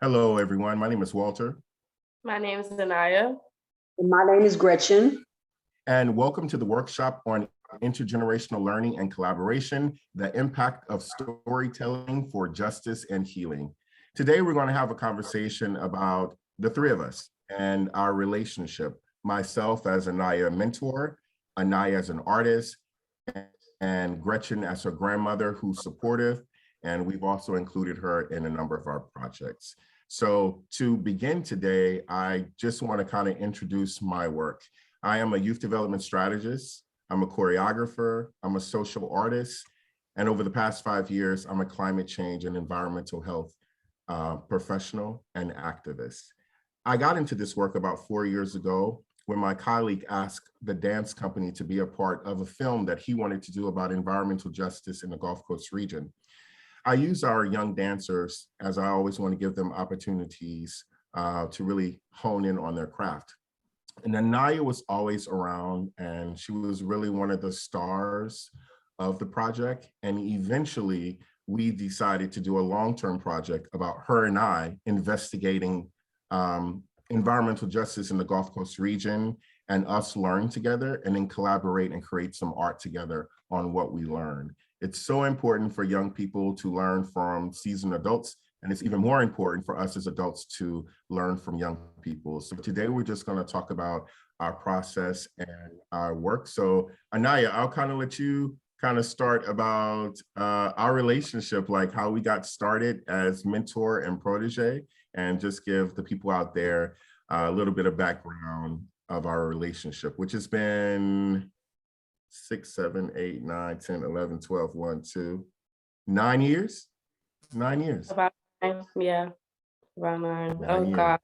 Hello, everyone. My name is Walter, My name is Anaya. And my name is Gretchen. and welcome to the workshop on intergenerational learning and collaboration, the impact of storytelling for justice and healing. Today, we're going to have a conversation about the three of us and our relationship. Myself as Anaya mentor, Anaya as an artist, and Gretchen as her grandmother who's supportive, and we've also included her in a number of our projects. So to begin today, I just want to kind of introduce my work. I am a youth development strategist. I'm a choreographer. I'm a social artist. And over the past 5 years, I'm a climate change and environmental health professional and activist. I got into this work about 4 years ago when my colleague asked the dance company to be a part of a film that he wanted to do about environmental justice in the Gulf Coast region. I use our young dancers, as I always want to give them opportunities to really hone in on their craft. And Anaya was always around, and she was really one of the stars of the project. And eventually, we decided to do a long-term project about her and I investigating environmental justice in the Gulf Coast region, and us learn together and then collaborate and create some art together on what we learned. It's so important for young people to learn from seasoned adults, and it's even more important for us as adults to learn from young people. So today we're just going to talk about our process and our work. So Anaya, I'll kind of let you kind of start about our relationship, like how we got started as mentor and protege, and just give the people out there a little bit of background of our relationship, which has been 6, 7, 8, 9, 10, 11, 12, 1, 2, 9 years? 9 years. About 9, yeah, about 9. 9 Oh years. God.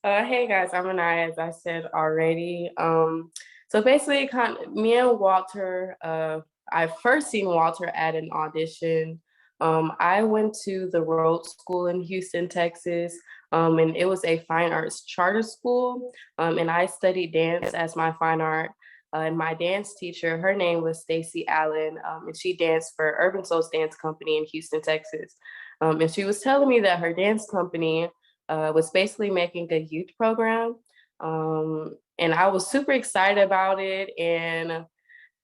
Hey guys, I'm Anaya, as I said already. So basically, me and Walter. I first seen Walter at an audition. I went to the Rhodes School in Houston, Texas, and it was a fine arts charter school. And I studied dance as my fine art. And my dance teacher, her name was Stacy Allen, and she danced for Urban Souls Dance Company in Houston, Texas. And she was telling me that her dance company was basically making a youth program. And I was super excited about it. And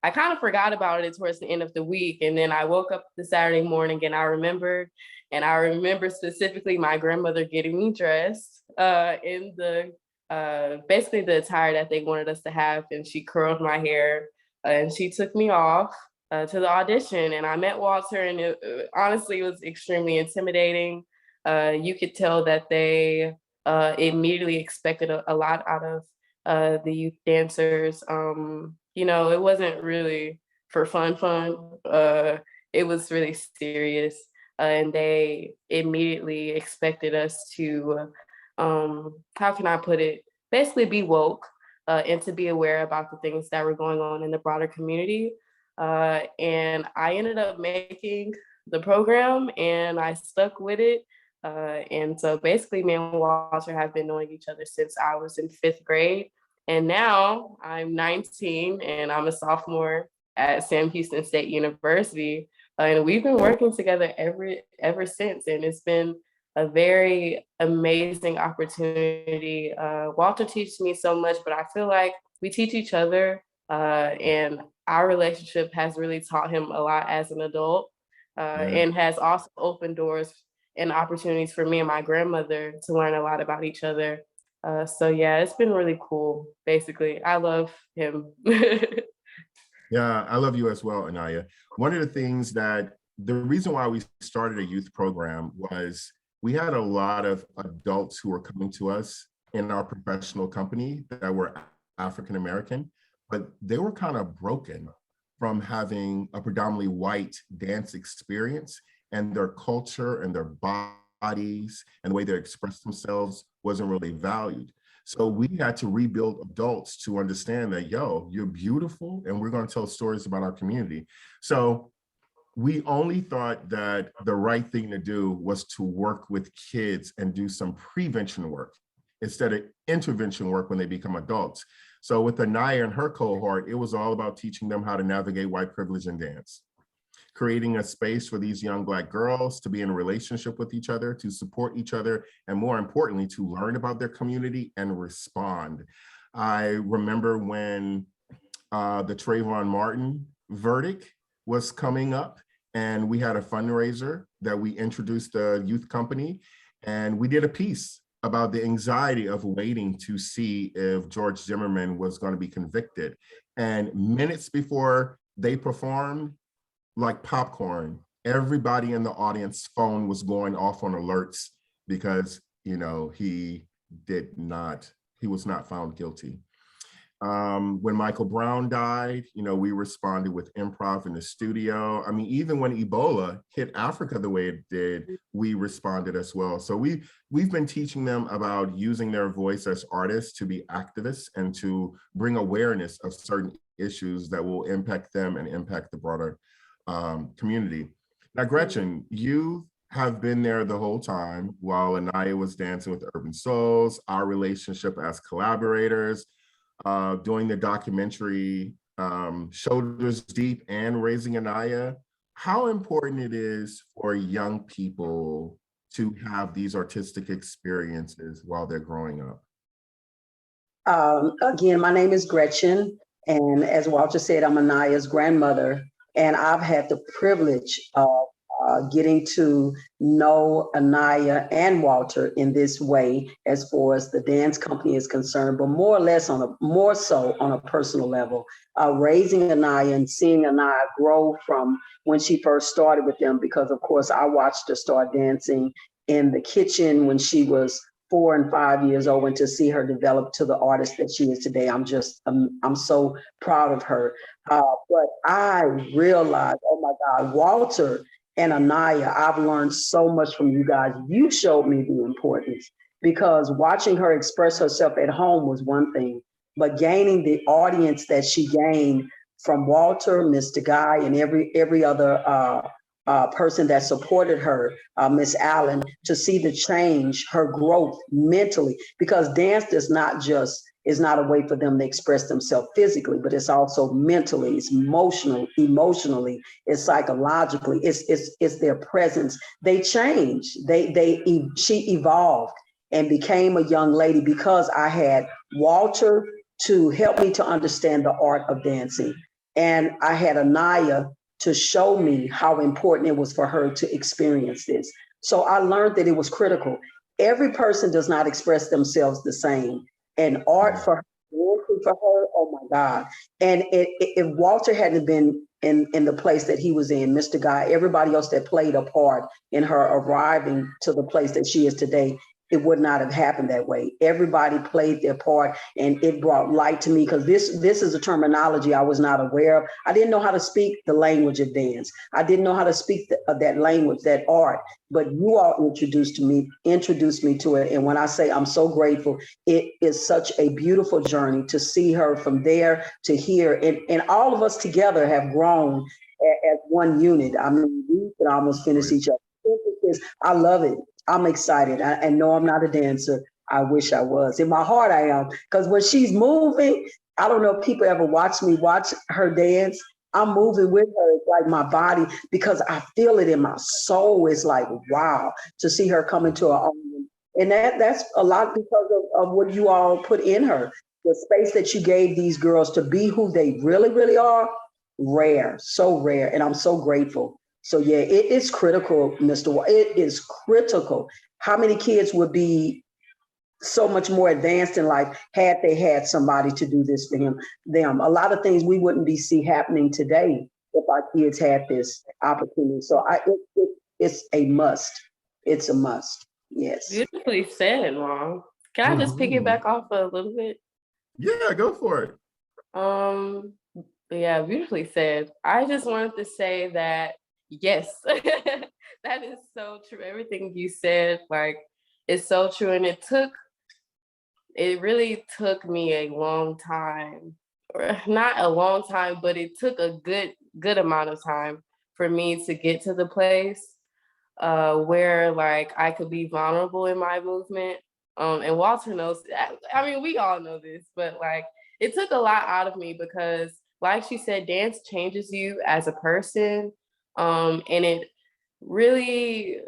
I kind of forgot about it towards the end of the week. And then I woke up the Saturday morning and I remembered. And I remember specifically my grandmother getting me dressed in the basically the attire that they wanted us to have, and she curled my hair and she took me off to the audition, and I met Walter, and it honestly was extremely intimidating. You could tell that they immediately expected a lot out of the youth dancers. It wasn't really for fun. It was really serious, and they immediately expected us to how can I put it? Basically be woke and to be aware about the things that were going on in the broader community. And I ended up making the program and I stuck with it. And so basically me and Walter have been knowing each other since I was in 5th grade. And now I'm 19 and I'm a sophomore at Sam Houston State University. And we've been working together ever since. And it's been a very amazing opportunity. Walter teaches me so much, but I feel like we teach each other, and our relationship has really taught him a lot as an adult, and has also opened doors and opportunities for me and my grandmother to learn a lot about each other. So yeah, it's been really cool. Basically, I love him. Yeah, I love you as well, Anaya. One of the reason why we started a youth program was we had a lot of adults who were coming to us in our professional company that were African American, but they were kind of broken from having a predominantly white dance experience, and their culture and their bodies and the way they express themselves wasn't really valued. So we had to rebuild adults to understand that, yo, you're beautiful, and we're going to tell stories about our community. So we only thought that the right thing to do was to work with kids and do some prevention work instead of intervention work when they become adults. So with Anaya and her cohort, it was all about teaching them how to navigate white privilege and dance. creating a space for these young Black girls to be in a relationship with each other, to support each other, and more importantly, to learn about their community and respond. I remember when the Trayvon Martin verdict was coming up, and we had a fundraiser that we introduced a youth company, and we did a piece about the anxiety of waiting to see if George Zimmerman was going to be convicted. And minutes before they performed, like popcorn, everybody in the audience phone was going off on alerts because, you know, he was not found guilty. When Michael Brown died, you know, we responded with improv in the studio. I mean, even when Ebola hit Africa the way it did, we responded as well. So we've been teaching them about using their voice as artists to be activists and to bring awareness of certain issues that will impact them and impact the broader community. Now, Gretchen, you have been there the whole time while Anaya was dancing with the Urban Souls, our relationship as collaborators, doing the documentary Shoulders Deep and Raising Anaya. How important it is for young people to have these artistic experiences while they're growing up? Again, my name is Gretchen, and as Walter said, I'm Anaya's grandmother, and I've had the privilege of getting to know Anaya and Walter in this way, as far as the dance company is concerned, but more so on a personal level. Raising Anaya and seeing Anaya grow from when she first started with them, because of course I watched her start dancing in the kitchen when she was 4 and 5 years old, and to see her develop to the artist that she is today, I'm so proud of her. But I realized, oh my God, Walter and Anaya, I've learned so much from you guys. You showed me the importance, because watching her express herself at home was one thing, but gaining the audience that she gained from Walter, Mr. Guy, and every other person that supported her, Miss Allen, to see the change, her growth mentally, because dance is not a way for them to express themselves physically, but it's also mentally, it's emotionally, it's psychologically, it's their presence. They changed. She evolved and became a young lady because I had Walter to help me to understand the art of dancing, and I had Anaya to show me how important it was for her to experience this. So I learned that it was critical. Every person does not express themselves the same. And art for her, oh my God. And if Walter hadn't been in the place that he was in, Mr. Guy, everybody else that played a part in her arriving to the place that she is today, it would not have happened that way. Everybody played their part, and it brought light to me, because this is a terminology I was not aware of. I didn't know how to speak the language of dance. I didn't know how to speak that language, that art, but you all introduced me to it. And when I say I'm so grateful, it is such a beautiful journey to see her from there to here. And all of us together have grown as one unit. I mean, we can almost finish each other. I love it. I'm excited. I know I'm not a dancer. I wish I was. In my heart, I am. Because when she's moving, I don't know if people ever watch her dance. I'm moving with her. It's like my body, because I feel it in my soul. It's like, wow, to see her come into her own. And that's a lot because of what you all put in her. The space that you gave these girls to be who they really, really are, rare, so rare. And I'm so grateful. So yeah, it is critical, Mr. It is critical. How many kids would be so much more advanced in life had they had somebody to do this for them? A lot of things we wouldn't see happening today if our kids had this opportunity. So it's a must. It's a must. Yes. Beautifully said, Mom. Can I just piggyback off a little bit? Yeah, go for it. Yeah, beautifully said. I just wanted to say that yes, that is so true. Everything you said, like, is so true. And it really took me a long time, or not a long time, but it took a good amount of time for me to get to the place where like I could be vulnerable in my movement. And Walter knows, I mean, we all know this, but like, it took a lot out of me because, like she said, dance changes you as a person. And it really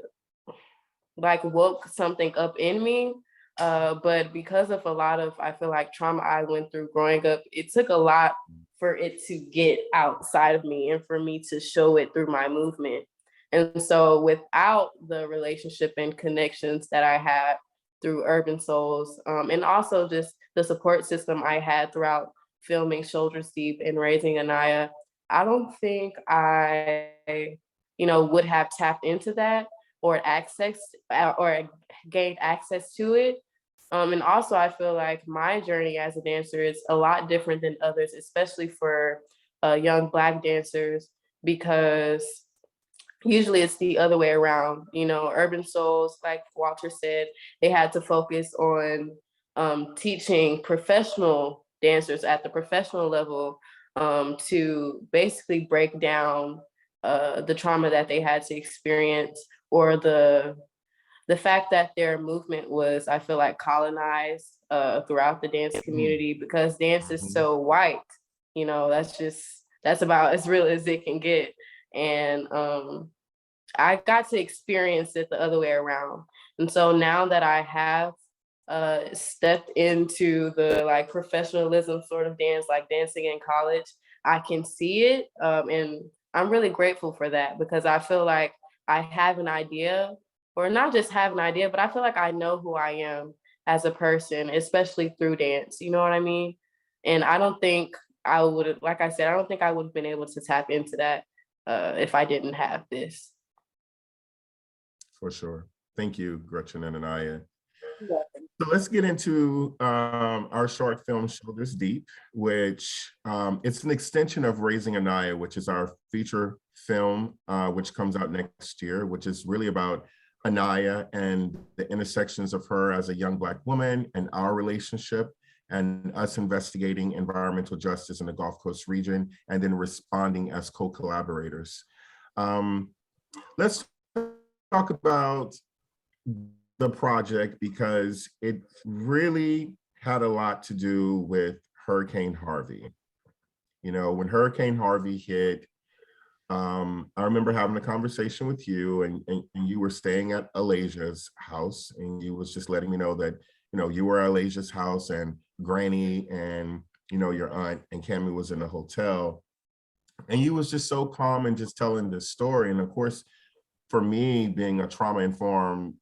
like woke something up in me. But because of a lot of, I feel like, trauma I went through growing up, it took a lot for it to get outside of me and for me to show it through my movement. And so without the relationship and connections that I had through Urban Souls, and also just the support system I had throughout filming Shoulders Deep and raising Anaya, I don't think I, would have tapped into that or or gained access to it. And also, I feel like my journey as a dancer is a lot different than others, especially for young Black dancers, because usually it's the other way around. Urban Souls, like Walter said, they had to focus on teaching professional dancers at the professional level to basically break down the trauma that they had to experience, or the fact that their movement was, I feel like, colonized throughout the dance community, because dance is so white. That's about as real as it can get. And I got to experience it the other way around. And so now that I have stepped into the like professionalism sort of dance, like dancing in college, I can see it. And I'm really grateful for that, because I feel like I have an idea, or not just have an idea, but I feel like I know who I am as a person, especially through dance. You know what I mean? And I don't think I would have, like I said, I don't think I would have been able to tap into that if I didn't have this. For sure. Thank you, Gretchen and Anaya. Yeah. So let's get into our short film, Shoulders Deep, which it's an extension of Raising Anaya, which is our feature film, which comes out next year, which is really about Anaya and the intersections of her as a young Black woman and our relationship, and us investigating environmental justice in the Gulf Coast region, and then responding as co-collaborators. Let's talk about the project, because it really had a lot to do with Hurricane Harvey. When Hurricane Harvey hit, I remember having a conversation with you, and you were staying at Alasia's house, and you was just letting me know that, you were at Alasia's house, and Granny and, your aunt and Cammie was in the hotel. And you was just so calm and just telling this story. And of course, for me, being a trauma-informed,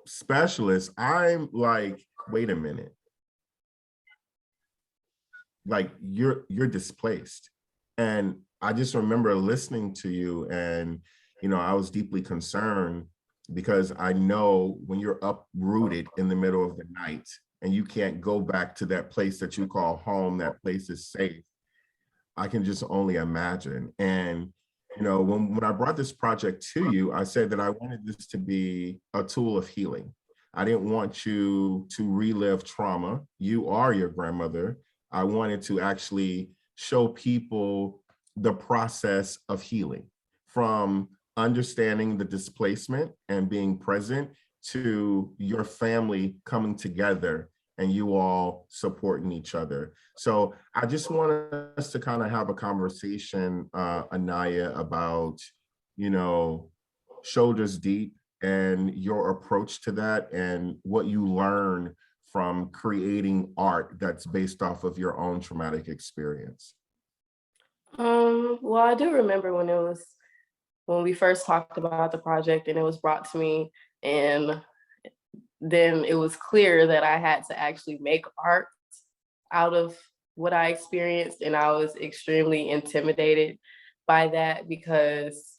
specialist, I'm like, wait a minute. Like, you're displaced. And I just remember listening to you, and, I was deeply concerned, because I know when you're uprooted in the middle of the night and you can't go back to that place that you call home, that place is safe, I can just only imagine. And when I brought this project to you, I said that I wanted this to be a tool of healing. I didn't want you to relive trauma. You are your grandmother. I wanted to actually show people the process of healing, from understanding the displacement and being present, to your family coming together and you all supporting each other. So I just want us to kind of have a conversation, Anaya, about, Shoulders Deep and your approach to that, and what you learn from creating art that's based off of your own traumatic experience. Well, I do remember when we first talked about the project and it was brought to me, and then it was clear that I had to actually make art out of what I experienced. And I was extremely intimidated by that, because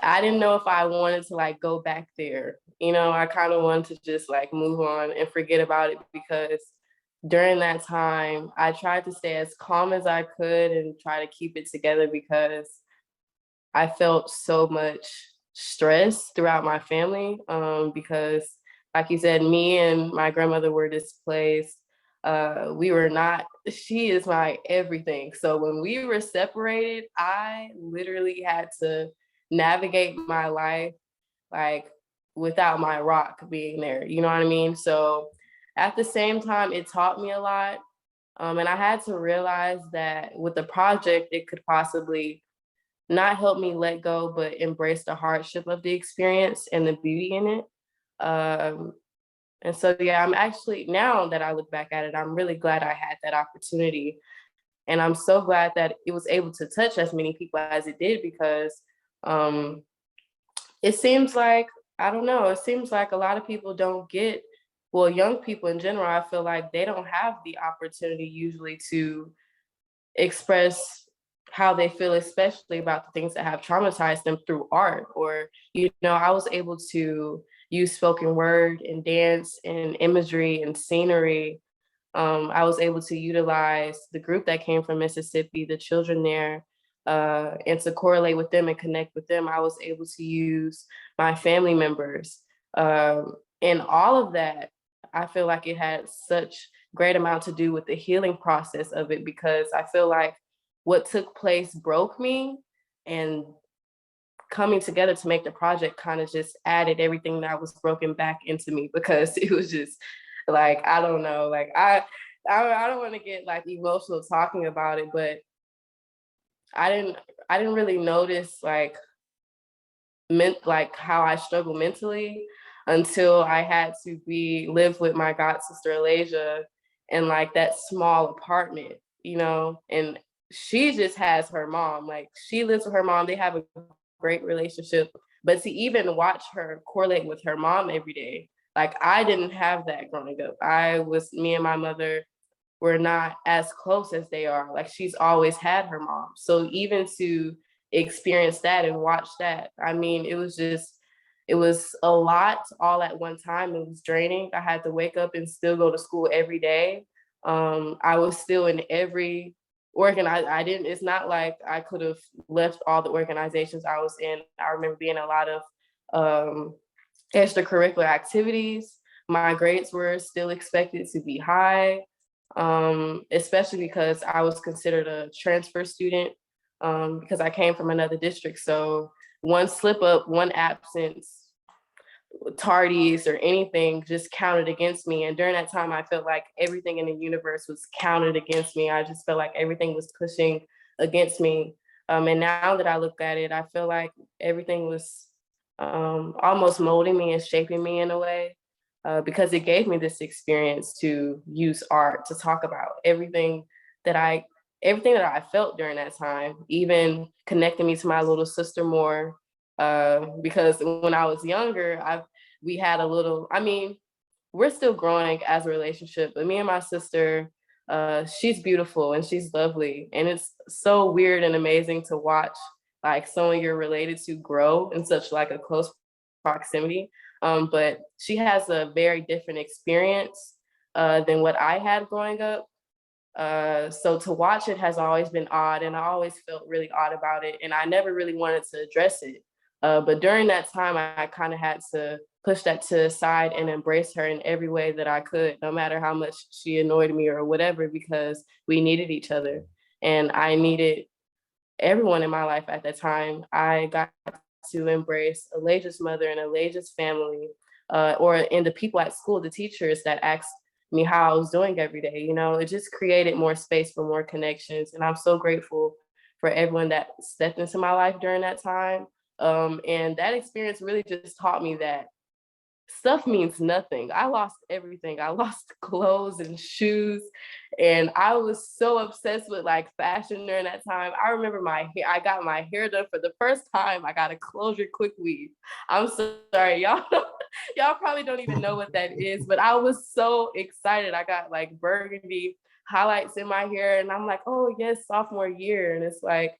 I didn't know if I wanted to like go back there. I kind of wanted to just like move on and forget about it, because during that time, I tried to stay as calm as I could and try to keep it together, because I felt so much stress throughout my family, because, like you said, me and my grandmother were displaced. We were not, she is my everything. So when we were separated, I literally had to navigate my life like without my rock being there. You know what I mean? So at the same time, it taught me a lot. And I had to realize that with the project, it could possibly not help me let go, but embrace the hardship of the experience and the beauty in it. Um, and so, yeah, I'm actually, now that I look back at it, I'm really glad I had that opportunity. And I'm so glad that it was able to touch as many people as it did, because um, it seems like, I don't know, it seems like a lot of people don't get, well, young people in general, I feel like they don't have the opportunity usually to express how they feel, especially about the things that have traumatized them through art. Or, I was able to use spoken word and dance and imagery and scenery. I was able to utilize the group that came from Mississippi, the children there, and to correlate with them and connect with them. I was able to use my family members. And all of that, I feel like it had such great amount to do with the healing process of it, because I feel like what took place broke me, and coming together to make the project kind of just added everything that was broken back into me, because it was just like, I don't know, like I don't want to get like emotional talking about it, but I didn't I didn't really notice like how I struggle mentally until I had to live with my god sister Alasia in like that small apartment, and she just has her mom. Like, she lives with her mom. They have a great relationship. But to even watch her correlate with her mom every day, like, I didn't have that growing up. Me and my mother were not as close as they are. Like, she's always had her mom. So even to experience that and watch that, I mean, it was a lot all at one time. It was draining. I had to wake up and still go to school every day. I was still in every I didn't, it's not like I could have left all the organizations I was in. I remember being in a lot of extracurricular activities. My grades were still expected to be high, especially because I was considered a transfer student, because I came from another district. So one slip up, one absence, tardies, or anything just counted against me. And during that time, I felt like everything in the universe was counted against me. I just felt like everything was pushing against me. And now that I look at it, I feel like everything was almost molding me and shaping me in a way, because it gave me this experience to use art to talk about that I everything that I felt during that time, even connecting me to my little sister more. Because when I was younger, we had a little, I mean, we're still growing as a relationship, but me and my sister, she's beautiful and she's lovely. And it's so weird and amazing to watch like someone you're related to grow in such like a close proximity. But she has a very different experience than what I had growing up. So to watch it has always been odd, and I always felt really odd about it, and I never really wanted to address it. But during that time, I kind of had to push that to the side and embrace her in every way that I could, no matter how much she annoyed me or whatever, because we needed each other. And I needed everyone in my life at that time. I got to embrace Alaja's mother and Alaja's family, and the people at school, the teachers that asked me how I was doing every day. It just created more space for more connections. And I'm so grateful for everyone that stepped into my life during that time. And that experience really just taught me that stuff means nothing. I lost everything. I lost clothes and shoes. And I was so obsessed with like fashion during that time. I remember I got my hair done for the first time. I got a closure quick weave. I'm so sorry, y'all. Y'all probably don't even know what that is, but I was so excited. I got like burgundy highlights in my hair, and I'm like, oh yes, sophomore year. And it's like,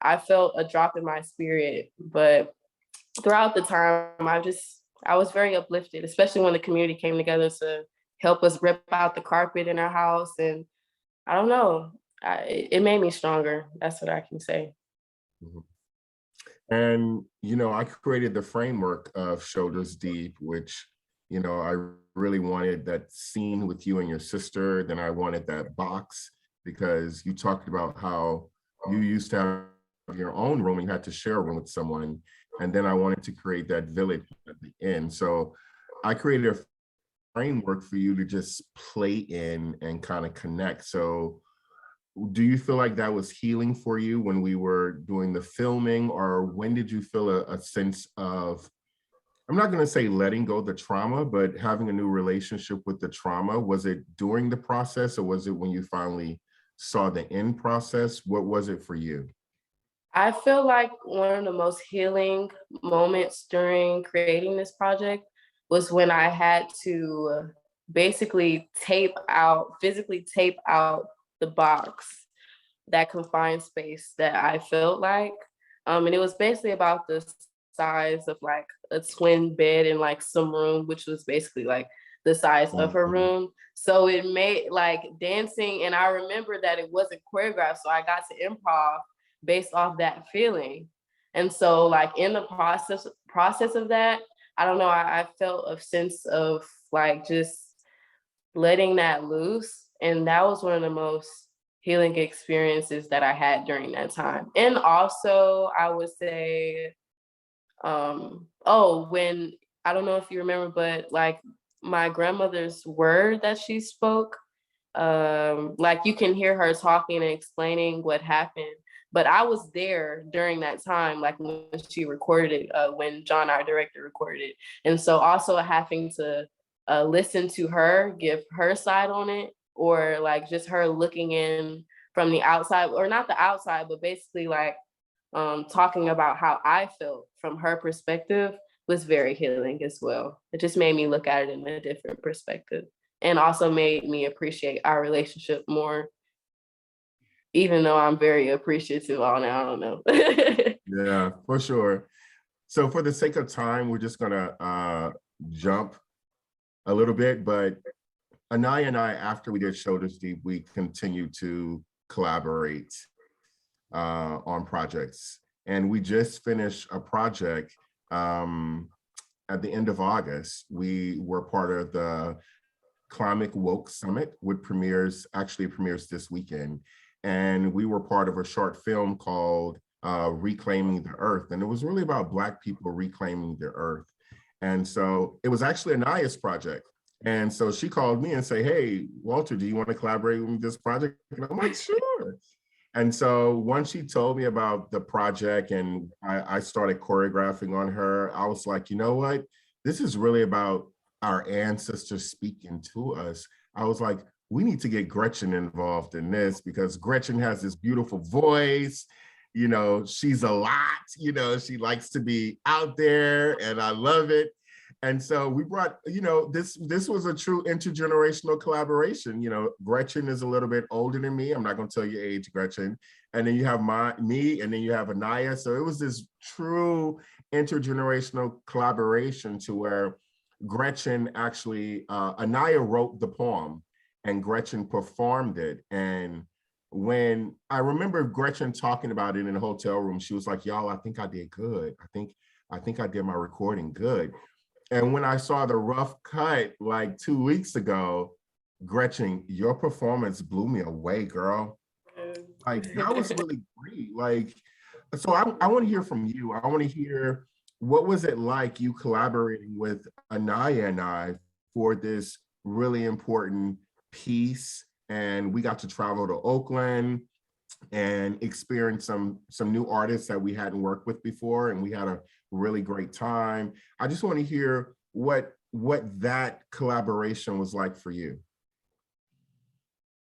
I felt a drop in my spirit. But throughout the time, I was very uplifted, especially when the community came together to help us rip out the carpet in our house. And I don't know, it made me stronger. That's what I can say. Mhm. And, I created the framework of Shoulders Deep, which, I really wanted that scene with you and your sister. Then I wanted that box, because you talked about how you used to have your own room and you had to share a room with someone. And then I wanted to create that village at the end. So I created a framework for you to just play in and kind of connect. So do you feel like that was healing for you when we were doing the filming, or when did you feel a sense of, I'm not going to say letting go of the trauma, but having a new relationship with the trauma? Was it during the process, or was it when you finally saw the end process? What was it for you? I feel like one of the most healing moments during creating this project was when I had to basically physically tape out the box, that confined space that I felt like. And it was basically about the size of like a twin bed in like some room, which was basically like the size of her Mhm. room. So it made like dancing, and I remember that it wasn't choreographed, so I got to improv based off that feeling. And so like in the process of that, I don't know, I felt a sense of like just letting that loose. And that was one of the most healing experiences that I had during that time. And also I would say, when, I don't know if you remember, but like my grandmother's word that she spoke, like you can hear her talking and explaining what happened. But I was there during that time, like when she recorded it, when John, our director, recorded it. And so also having to listen to her, give her side on it, or like just her looking in from the outside, or not the outside, but basically like talking about how I felt from her perspective was very healing as well. It just made me look at it in a different perspective, and also made me appreciate our relationship more, even though I'm very appreciative on it. I don't know. Yeah, for sure. So for the sake of time, we're just gonna jump a little bit, but Anaya and I, after we did Shoulders Deep, we continued to collaborate on projects. And we just finished a project at the end of August. We were part of the Climate Woke Summit, which premieres this weekend. And we were part of a short film called Reclaiming the Earth. And it was really about Black people reclaiming the earth. And so it was actually Anaya's project. And so she called me and said, hey, Walter, do you want to collaborate with this project? And I'm like, sure. And so once she told me about the project and I started choreographing on her, I was like, you know what? This is really about our ancestors speaking to us. I was like, we need to get Gretchen involved in this, because Gretchen has this beautiful voice. You know, she's a lot, you know, she likes to be out there and I love it. And so we brought, you know, this was a true intergenerational collaboration. You know, Gretchen is a little bit older than me. I'm not going to tell your age, Gretchen. And then you have me, and then you have Anaya. So it was this true intergenerational collaboration to where Gretchen actually, Anaya wrote the poem and Gretchen performed it. And when I remember Gretchen talking about it in the hotel room, she was like, y'all, I think I did good. I think I did my recording good. And when I saw the rough cut like 2 weeks ago, Gretchen, your performance blew me away, girl. Like that was really great. Like, so I want to hear from you. I want to hear, what was it like you collaborating with Anaya and I for this really important piece? And we got to travel to Oakland and experience some new artists that we hadn't worked with before, and we had a really great time. I just want to hear what that collaboration was like for you.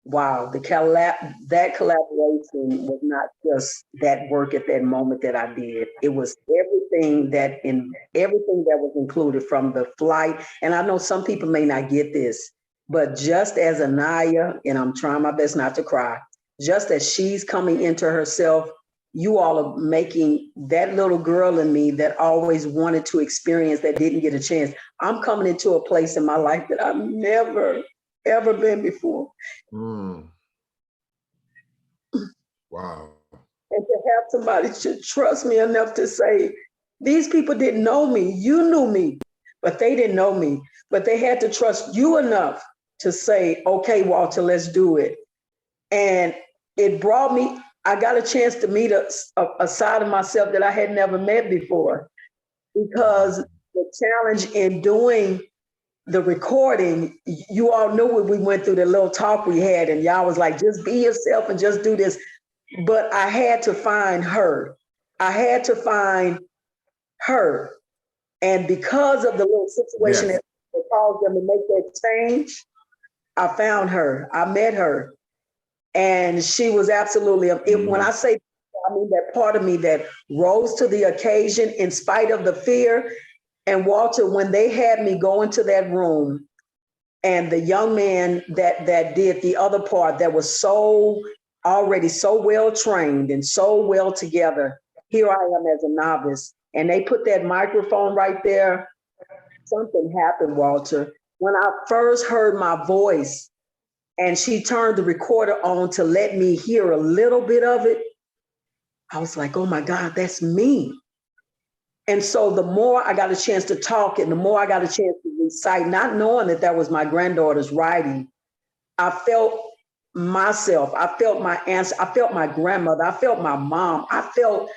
Wow, that collaboration was not just that work at that moment that I did. It was everything that was included from the flight. And I know some people may not get this, but just as Anaya, and I'm trying my best not to cry, just as she's coming into herself, you all are making that little girl in me that always wanted to experience, that didn't get a chance. I'm coming into a place in my life that I've never, ever been before. Mm. Wow. And to have somebody to trust me enough to say, these people didn't know me. You knew me, but they didn't know me. But they had to trust you enough to say, okay, Walter, let's do it. And it brought me, I got a chance to meet a side of myself that I had never met before, because the challenge in doing the recording, you all knew when we went through the little talk we had, and y'all was like, just be yourself and just do this. But I had to find her. I had to find her. And because of the little situation Yes. that caused them to make that change, I found her. I met her. And she was absolutely, when I say, I mean that part of me that rose to the occasion in spite of the fear. And Walter, when they had me go into that room, and the young man that did the other part that was so already so well trained and so well together, here I am as a novice. And they put that microphone right there. Something happened, Walter. When I first heard my voice and she turned the recorder on to let me hear a little bit of it, I was like, oh my God, that's me. And so the more I got a chance to talk and the more I got a chance to recite, not knowing that that was my granddaughter's writing, I felt myself. I felt my answer. I felt my grandmother. I felt my mom. I felt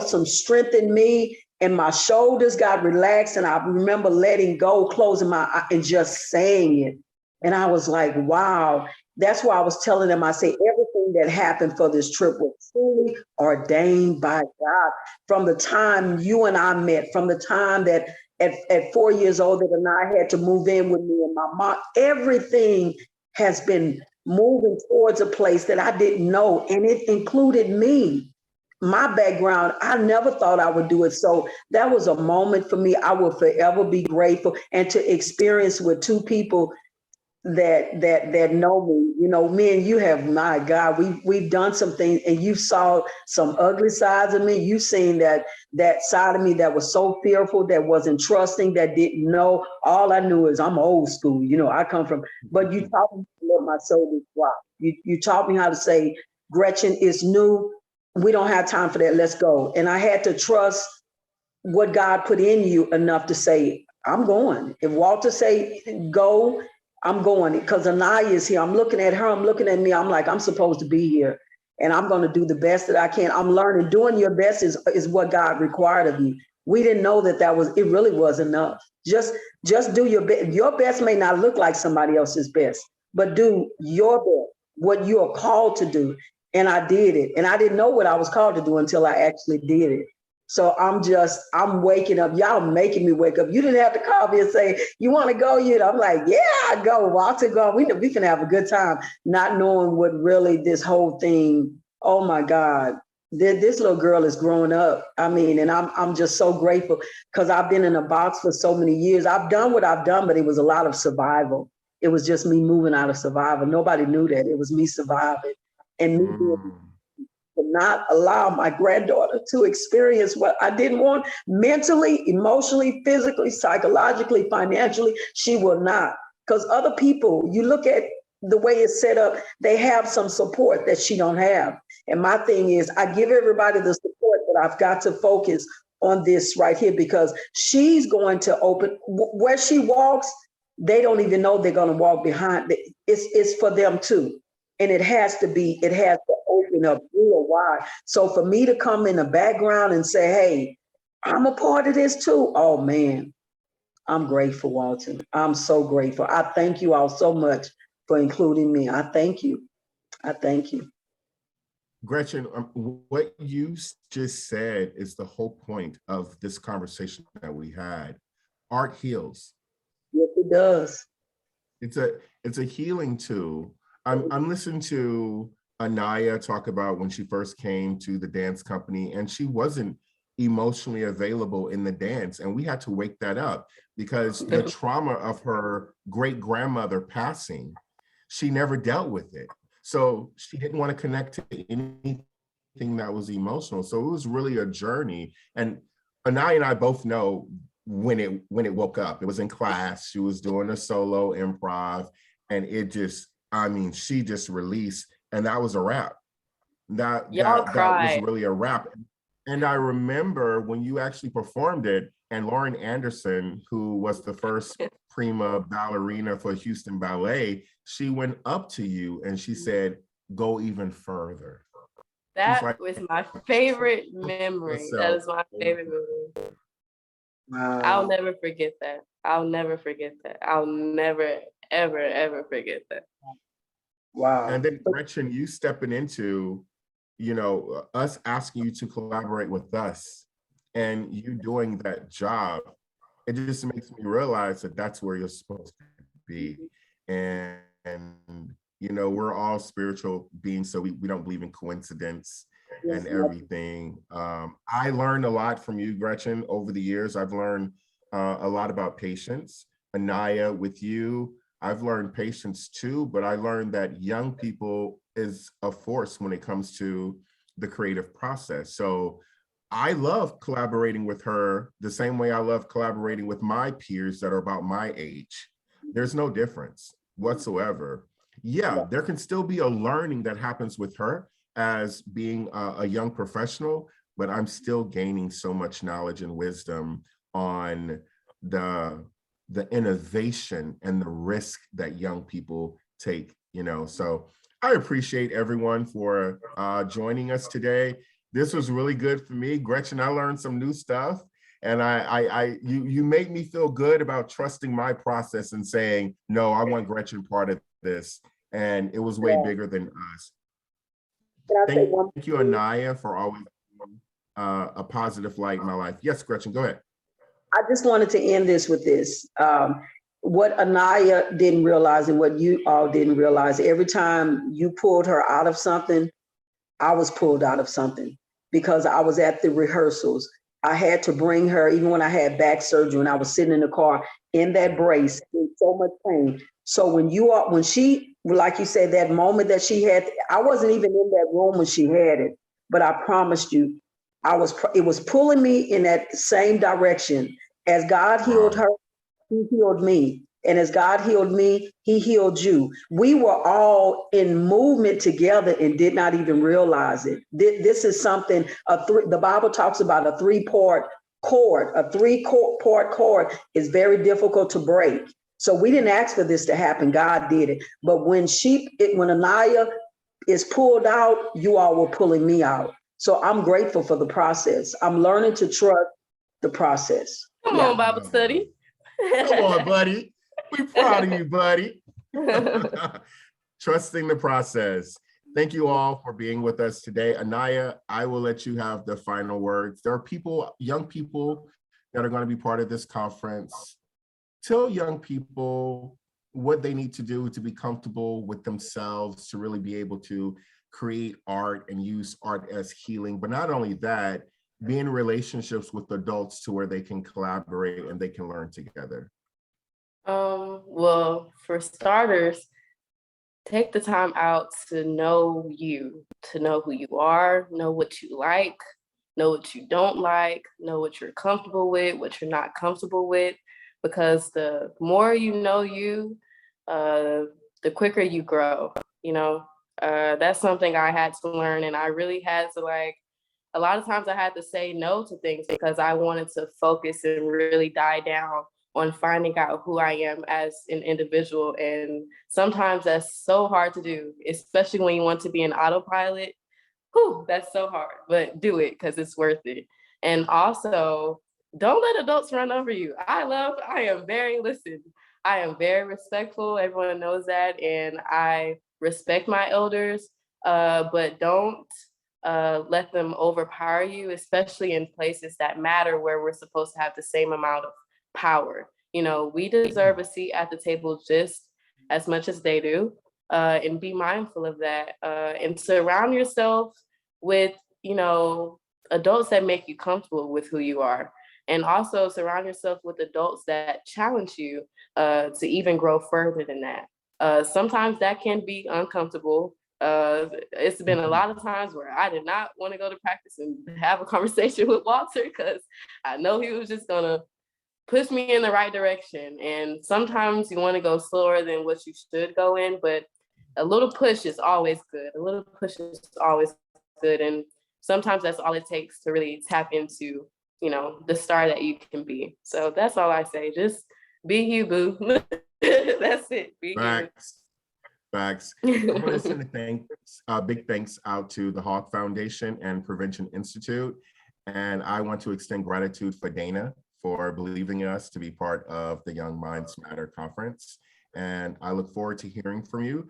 some strength in me, and my shoulders got relaxed. And I remember letting go, closing my eyes, and just saying it. And I was like, wow. That's why I was telling them, I say, everything that happened for this trip was truly ordained by God. From the time you and I met, from the time that at 4 years old that Anaya had to move in with me and my mom, everything has been moving towards a place that I didn't know. And it included me. My background, I never thought I would do it. So that was a moment for me. I will forever be grateful, and to experience with two people that know me. You know, me and you have, my God, we've done some things, and you saw some ugly sides of me. You've seen that side of me that was so fearful, that wasn't trusting, that didn't know. All I knew is I'm old school. You know, I come from, but you taught me to let my shoulders drop. You taught me how to say, Gretchen, it's new. We don't have time for that. Let's go. And I had to trust what God put in you enough to say, I'm going. If Walter say go, I'm going, because Anaya is here. I'm looking at her. I'm looking at me. I'm like, I'm supposed to be here, and I'm going to do the best that I can. I'm learning. Doing your best is what God required of you. We didn't know that it really was enough. Just do your best. Your best may not look like somebody else's best, but do your best, what you are called to do. And I did it. And I didn't know what I was called to do until I actually did it. So I'm waking up. Y'all making me wake up. You didn't have to call me and say, you want to go? I'm like, yeah, I go. Walter, go. We can have a good time, not knowing what really this whole thing, oh my God, this little girl is growing up. I mean, and I'm just so grateful, because I've been in a box for so many years. I've done what I've done, but it was a lot of survival. It was just me moving out of survival. Nobody knew that. It was me surviving, and me being to not allow my granddaughter to experience what I didn't want mentally, emotionally, physically, psychologically, financially. She will not. Because other people, you look at the way it's set up, they have some support that she don't have. And my thing is, I give everybody the support, but I've got to focus on this right here, because she's going to open where she walks. They don't even know they're going to walk behind. It's for them too. And it has to open up real wide. So for me to come in the background and say, hey, I'm a part of this too. Oh man, I'm grateful, Walter. I'm so grateful. I thank you all so much for including me. I thank you. I thank you. Gretchen, what you just said is the whole point of this conversation that we had. Art heals. Yes, it does. It's a healing tool. I'm listening to Anaya talk about when she first came to the dance company, and she wasn't emotionally available in the dance, and we had to wake that up, because the trauma of her great grandmother passing, she never dealt with it. So she didn't want to connect to anything that was emotional. So it was really a journey. And Anaya and I both know when it woke up. It was in class. She was doing a solo improv, and it just, I mean, she just released, and that was a wrap. That was really a wrap. And I remember when you actually performed it, and Lauren Anderson, who was the first prima ballerina for Houston Ballet, she went up to you and she said, go even further. That was my favorite memory. That is my favorite memory. I'll Wow. never forget that. I'll never forget that. I'll never, ever, ever forget that. And Wow. then Gretchen, you stepping into, us asking you to collaborate with us and you doing that job, it just makes me realize that that's where you're supposed to be. And we're all spiritual beings, so we don't believe in coincidence Yes, and ma'am. everything. I learned a lot from you, Gretchen, over the years. I've learned a lot about patience. Anaya, with you, I've learned patience too, but I learned that young people is a force when it comes to the creative process. So I love collaborating with her the same way I love collaborating with my peers that are about my age. There's no difference whatsoever. Yeah, there can still be a learning that happens with her as being a young professional, but I'm still gaining so much knowledge and wisdom on the innovation and the risk that young people take. So I appreciate everyone for joining us today. This was really good for me. Gretchen, I learned some new stuff. And you made me feel good about trusting my process and saying, no, I want Gretchen part of this. And it was way Yeah. bigger than us. Can I say Thank one you, Anaya, for always being a positive light in my life. Yes, Gretchen, go ahead. I just wanted to end this with this. What Anaya didn't realize and what you all didn't realize, every time you pulled her out of something, I was pulled out of something because I was at the rehearsals. I had to bring her, even when I had back surgery and I was sitting in the car in that brace, in so much pain. So when she, like you said, that moment that she had, I wasn't even in that room when she had it, but I promised you, it was pulling me in that same direction. As God healed Wow. her, he healed me. And as God healed me, he healed you. We were all in movement together and did not even realize it. This is something, the Bible talks about a three-part cord. A three-part cord is very difficult to break. So we didn't ask for this to happen. God did it. But when Anaya is pulled out, you all were pulling me out. So I'm grateful for the process. I'm learning to trust the process. Come Yeah. on, Bible study. Come on, buddy. We're proud of you, buddy. Trusting the process. Thank you all for being with us today. Anaya, I will let you have the final words. There are young people that are going to be part of this conference. Tell young people what they need to do to be comfortable with themselves, to really be able to create art and use art as healing. But not only that, be in relationships with adults to where they can collaborate and they can learn together. Well, for starters, take the time out to know you, to know who you are, know what you like, know what you don't like, know what you're comfortable with, what you're not comfortable with, because the more you know you, the quicker you grow, you know? That's something I had to learn, and I really had to a lot of times I had to say no to things because I wanted to focus and really die down on finding out who I am as an individual. And sometimes that's so hard to do, especially when you want to be an autopilot. Whew, that's so hard, but do it because it's worth it. And also, don't let adults run over you. I am very respectful. Everyone knows that. And I respect my elders, but don't let them overpower you, especially in places that matter where we're supposed to have the same amount of power. You know, we deserve a seat at the table just as much as they do, and be mindful of that, and surround yourself with, adults that make you comfortable with who you are. And also surround yourself with adults that challenge you to even grow further than that. Sometimes that can be uncomfortable. It's been a lot of times where I did not want to go to practice and have a conversation with Walter because I know he was just gonna push me in the right direction. And sometimes you want to go slower than what you should go in, but a little push is always good. A little push is always good. And sometimes that's all it takes to really tap into, the star that you can be. So that's all I say. Just be you, boo. That's it. Be Facts. Facts. I want to you. send big thanks out to the Hawk Foundation and Prevention Institute. And I want to extend gratitude for Dana for believing in us to be part of the Young Minds Matter conference. And I look forward to hearing from you.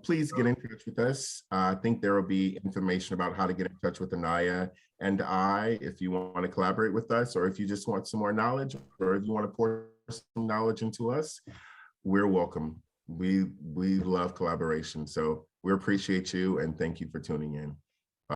Please get in touch with us. I think there will be information about how to get in touch with Anaya and I, if you want to collaborate with us, or if you just want some more knowledge, or if you want to pour some knowledge into us, we're welcome. We love collaboration. So we appreciate you and thank you for tuning in.